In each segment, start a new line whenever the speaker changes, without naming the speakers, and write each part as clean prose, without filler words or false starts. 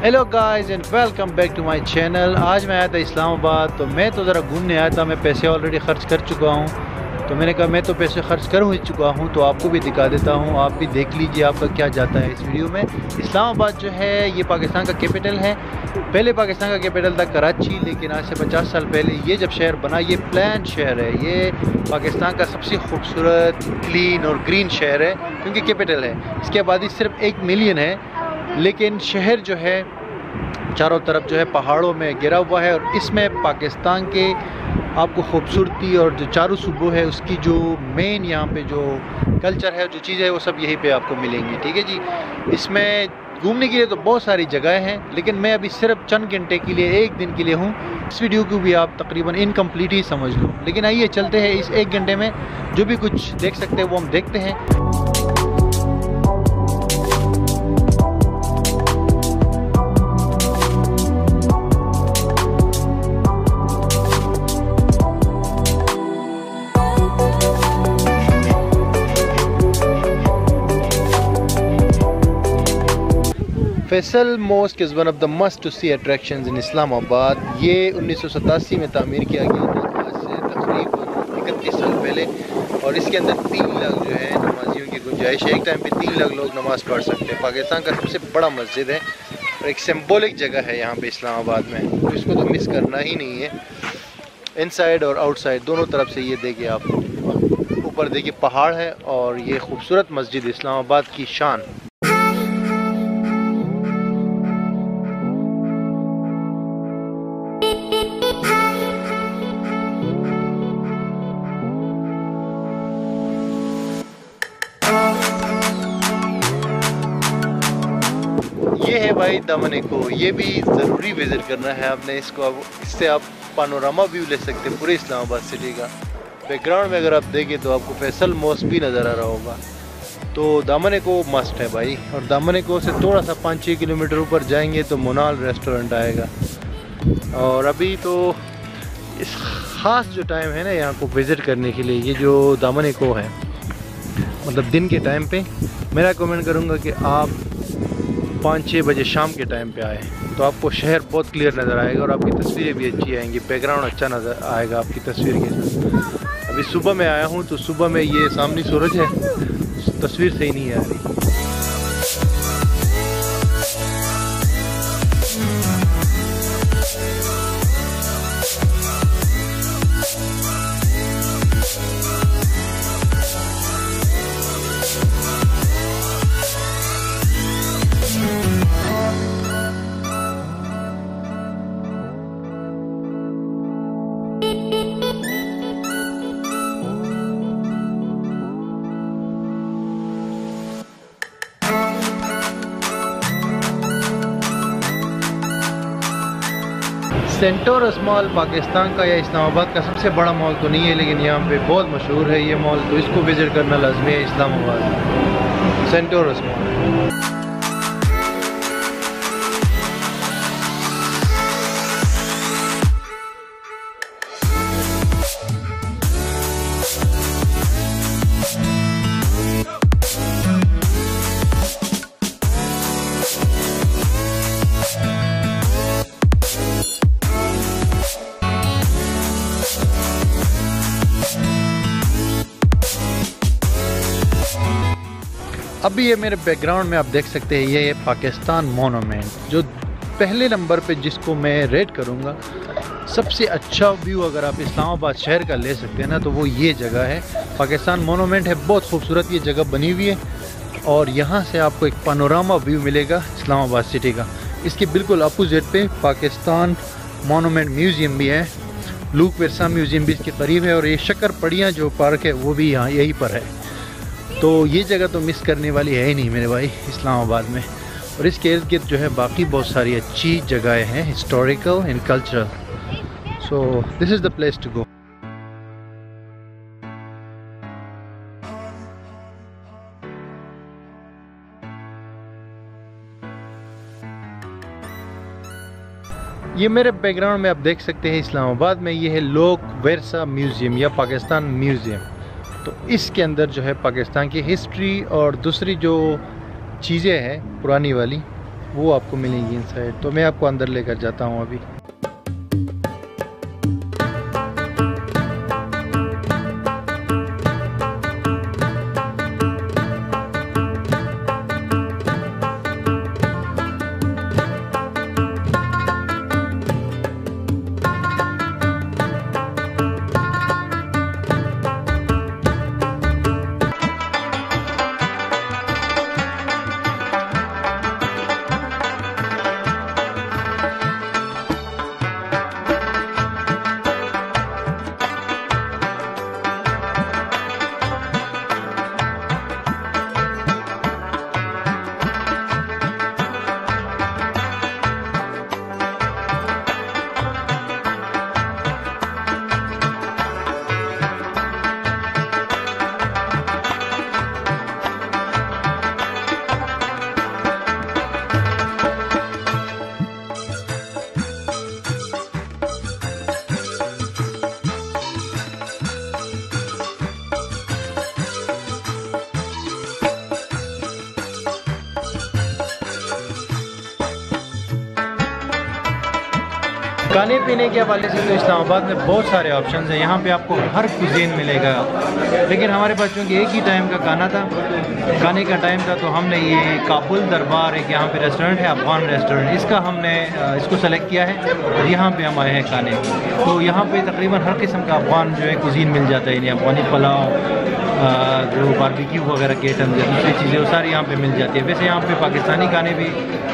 Hello guys and welcome back to my channel. आज मैं आया था इस्लामाबाद, तो मैं तो ज़रा घूमने आया था। मैं पैसे ऑलरेडी ख़र्च कर चुका हूँ, तो मैंने कहा मैं तो पैसे खर्च कर ही चुका हूँ, तो आपको भी दिखा देता हूँ। आप भी देख लीजिए आपका क्या जाता है इस वीडियो में। इस्लामाबाद जो है ये पाकिस्तान का कैपिटल है। पहले पाकिस्तान का कैपिटल था कराची, लेकिन आज से 50 साल पहले ये जब शहर बना, ये प्लान शहर है। ये पाकिस्तान का सबसे खूबसूरत, क्लीन और ग्रीन शहर है, क्योंकि कैपिटल है। इसकी आबादी सिर्फ 1 मिलियन है, लेकिन शहर जो है चारों तरफ जो है पहाड़ों में घिरा हुआ है। और इसमें पाकिस्तान के आपको खूबसूरती और जो चारों सूबों है उसकी जो मेन यहाँ पे जो कल्चर है, जो चीज़ें है, वो सब यहीं पे आपको मिलेंगी। ठीक है जी। इसमें घूमने के लिए तो बहुत सारी जगहें हैं, लेकिन मैं अभी सिर्फ चंद घंटे के लिए, 1 दिन के लिए हूँ। इस वीडियो को भी आप तकरीबन इनकम्प्लीट ही समझ लो, लेकिन आइए चलते हैं। इस 1 घंटे में जो भी कुछ देख सकते हैं वो हम देखते हैं। Faisal mosque is one of the must to see attractions in Islamabad. ये 1987 में तामीर किया गया था, आज से तकरीबन 31 साल पहले। और इसके अंदर 3 लाख जो है नमाजियों की गुंजाइश है। एक टाइम पे 3 लाख लोग नमाज़ पढ़ सकते हैं। पाकिस्तान का सबसे बड़ा मस्जिद है और एक सिंबॉलिक जगह है यहाँ पे इस्लामाबाद में, तो इसको तो मिस करना ही नहीं है। इनसाइड और आउटसाइड दोनों तरफ से ये देखिए आप, ऊपर देखिए पहाड़ है और ये खूबसूरत मस्जिद इस्लामाबाद की शान। ये है भाई दामन-ए-को, ये भी ज़रूरी विज़िट करना है आपने इसको। अब इससे आप पानोरामा व्यू ले सकते हैं पूरे इस्लामाबाद सिटी का। बैकग्राउंड में अगर आप देखें तो आपको फैसल मॉस्क भी नज़र आ रहा होगा। तो दामन-ए-को मस्ट है भाई। और दामन-ए-को से थोड़ा सा 5-6 किलोमीटर ऊपर जाएंगे तो मोनाल रेस्टोरेंट आएगा। और अभी तो इस ख़ास जो टाइम है ना यहाँ को विज़िट करने के लिए, ये जो दामन-ए-को है, मतलब दिन के टाइम पे मैं रिकमेंड करूँगा कि आप 5-6 बजे शाम के टाइम पे आए, तो आपको शहर बहुत क्लियर नज़र आएगा और आपकी तस्वीरें भी अच्छी आएंगी। बैकग्राउंड अच्छा नज़र आएगा आपकी तस्वीर के साथ। अभी सुबह में आया हूँ, तो सुबह में ये सामने सूरज है, तस्वीर सही नहीं आ रही। सेंटोरस मॉल पाकिस्तान का या इस्लामाबाद का सबसे बड़ा मॉल तो नहीं है, लेकिन यहाँ पे बहुत मशहूर है ये मॉल, तो इसको विज़िट करना लाजमी है इस्लामाबाद में। Centaurus mall. अभी ये मेरे बैकग्राउंड में आप देख सकते हैं, ये है पाकिस्तान मोनूमेंट, जो पहले नंबर पे जिसको मैं रेट करूँगा सबसे अच्छा व्यू अगर आप इस्लामाबाद शहर का ले सकते हैं ना, तो वो ये जगह है। पाकिस्तान मोनूमेंट है, बहुत खूबसूरत ये जगह बनी हुई है और यहाँ से आपको एक पानोरामा व्यू मिलेगा इस्लामाबाद सिटी का। इसके बिल्कुल अपोजिट पे पाकिस्तान मोनूमेंट म्यूज़ियम भी है, लूक विरसा म्यूज़ियम भी इसके करीब है। और ये शक्करपड़ियाँ जो पार्क है वो भी यहाँ यहीं पर है। तो ये जगह तो मिस करने वाली है ही नहीं मेरे भाई इस्लामाबाद में। और इसके इर्द गिर्द जो है बाकी बहुत सारी अच्छी जगहें हैं, historical and cultural. So this is the place to go. ये मेरे बैकग्राउंड में आप देख सकते हैं इस्लामाबाद में ये है लूक विरसा म्यूज़ियम या पाकिस्तान म्यूज़ियम। तो इसके अंदर जो है पाकिस्तान की हिस्ट्री और दूसरी जो चीज़ें हैं पुरानी वाली वो आपको मिलेंगी इनसाइड। तो मैं आपको अंदर लेकर जाता हूँ अभी। खाने पीने के हवाले से तो इस्लामाबाद में बहुत सारे ऑप्शन हैं। यहाँ पे आपको हर कुजीन मिलेगा, लेकिन हमारे पास चूँकि एक ही टाइम का खाना था, खाने का टाइम था, तो हमने ये काबुल दरबार एक यहाँ पे रेस्टोरेंट है, अफगान रेस्टोरेंट, इसका हमने इसको सेलेक्ट किया है और यहाँ पे हम आए हैं खाने। तो यहाँ पे तकरीबन हर किस्म का अफगान जो है कुजीन मिल जाता है, यानी अफगानी पुलाव, जो बारबेक्यू वगैरह के आइटम है, दूसरी चीज़ें वो सारी यहाँ पे मिल जाती है। वैसे यहाँ पे पाकिस्तानी खाने भी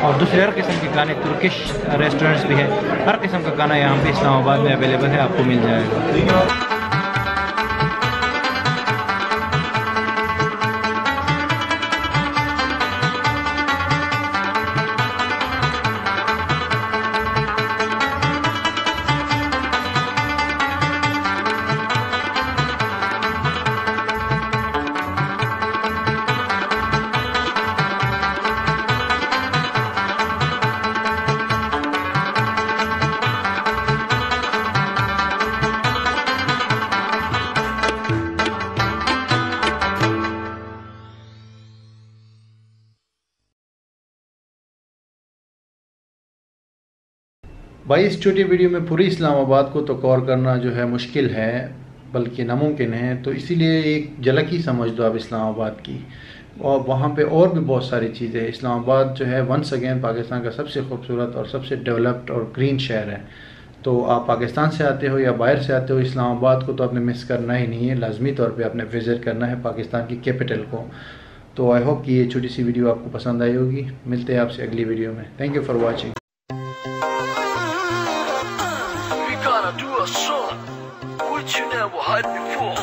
और दूसरे हर किस्म के खाने, तुर्किश रेस्टोरेंट्स भी है, हर किस्म का खाना यहाँ पे इस्लामाबाद में अवेलेबल है, आपको मिल जाएगा। भाई इस छोटी वीडियो में पूरी इस्लामाबाद को तो कवर करना जो है मुश्किल है, बल्कि नामुमकिन है। तो इसीलिए एक झलक ही समझ दो आप इस्लामाबाद की, और वहाँ पे और भी बहुत सारी चीज़ें हैं। इस्लामाबाद जो है वंस अगेन पाकिस्तान का सबसे खूबसूरत और सबसे डेवलप्ड और ग्रीन शहर है। तो आप पाकिस्तान से आते हो या बाहर से आते हो, इस्लामाबाद को तो आपने मिस करना ही नहीं है, लाजमी तौर पर आपने विज़िट करना है पाकिस्तान की कैपिटल को। तो आई होप कि ये छोटी सी वीडियो आपको पसंद आई होगी। मिलते हैं आपसे अगली वीडियो में। Thank you for watching.
Do a song which you never heard before.